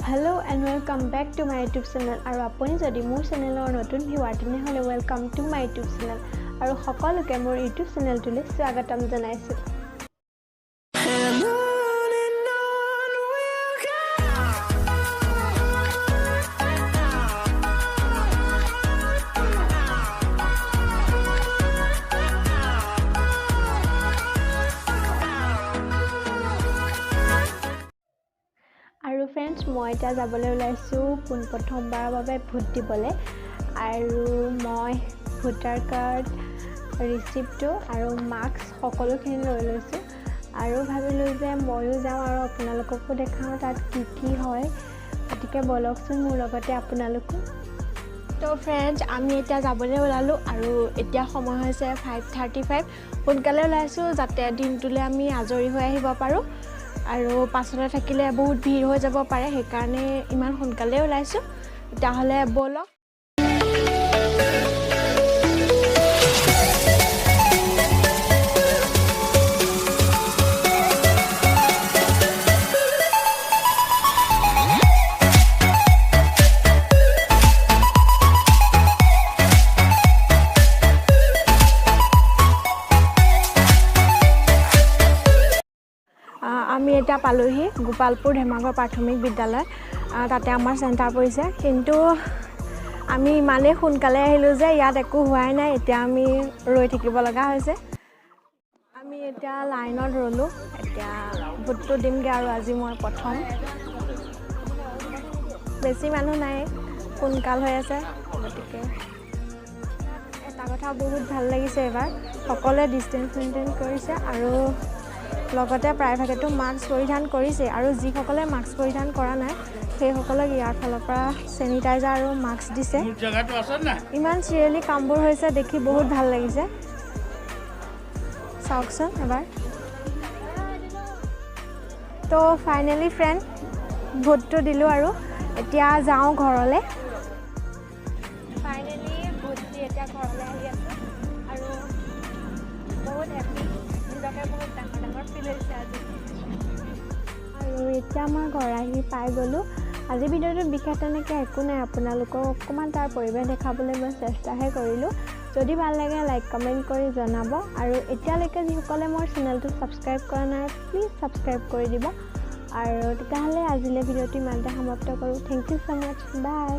Hello and welcome back to my YouTube channel. আৰু আপুনি যদি মোৰ চেনেলৰ নতুন ভিউৱাৰ তেনেহলে welcome to my YouTube channel আৰু সকলোকে মোৰ ইউটিউব চেনেলটোলৈ স্বাগতম জনাইছো। আৰু ফ্ৰেন্ডছ মই এটা যাবলৈ ওলাইছো প্ৰথমবাৰৰ বাবে ভোট দিবলৈ আৰু মই ভোটাৰ কাৰ্ড ৰিসিপ্টটো আৰু মাস্ক সকলোখিনি লৈ লৈছো আৰু ভাবিলো যে ময়ো যাওঁ আৰু আপোনালোককো দেখাওঁ তাত কি হয় গতিকে বলকচোন মোৰ লগতে আপোনালোকো। তো ফ্ৰেন্ডছ আমি এতিয়া যাবলৈ ওলালো আৰু এতিয়া সময় হৈছে 5:35 সোনকালে ওলাইছো যাতে দিনটোলৈ আমি আজৰি হৈ আহিব পাৰো আৰু পাছলৈ থাকিলে বহুত ভিৰ হৈ যাব পাৰে সেইকাৰণে ইমান সোনকালে ওলাইছো। তাহলে বলক আমি এটা পালোহি গোপালপুৰ ধেমাগৰ প্ৰাথমিক বিদ্যালয় তাতে আমাৰ চেণ্টাৰ পৰিছে কিন্তু আমি ইমানেই সোনকালে আহিলো যে ইয়াত একো হোৱাই নাই এতিয়া আমি ৰৈ থাকিব লগা হৈছে। আমি এতিয়া লাইনত ৰলো এতিয়া ভোটটো দিমগে আৰু আজি মই প্ৰথম বেছি মানুহ নাই সোনকাল হৈ আছে গতিকে এটা কথা বহুত ভাল লাগিছে এবাৰ সকলোৱে ডিষ্টেন্স মেইনটেইন কৰিছে আৰু লগতে প্ৰায়ভাগেতো মাস্ক পৰিধান কৰিছে আৰু যিসকলে মাস্ক পৰিধান কৰা নাই সেইসকলক ইয়াৰ ফালৰ পৰা চেনিটাইজাৰ আৰু মাস্ক দিছে। ইমান চিৰিয়েলি কামবোৰ হৈছে দেখি বহুত ভাল লাগিছে চাওকচোন এবাৰ। তো ফাইনেলি ফ্ৰেণ্ড ভোটটো দিলোঁ আৰু এতিয়া যাওঁ ঘৰলৈ। ফাইনেলি ভোট দি এতিয়া ঘৰলৈ আহি আছোঁ আৰু বহুত হেপী নিজকে বহুত ডাঙৰ ফিল হৈছে আজি আৰু এতিয়া মই ঘৰ আহি পাই গ'লোঁ। আজি ভিডিঅ'টোত বিশেষ তেনেকৈ একো নাই আপোনালোকক অকণমান তাৰ পৰিৱেশ দেখাবলৈ মই চেষ্টাহে কৰিলোঁ। যদি ভাল লাগে লাইক কমেণ্ট কৰি জনাব আৰু এতিয়ালৈকে যিসকলে মোৰ চেনেলটো ছাবস্ক্ৰাইব কৰা নাই প্লিজ ছাবস্ক্ৰাইব কৰি দিব আৰু তেতিয়াহ'লে আজিলৈ ভিডিঅ'টো ইমানতে সমাপ্ত কৰোঁ। Thank you so' much by.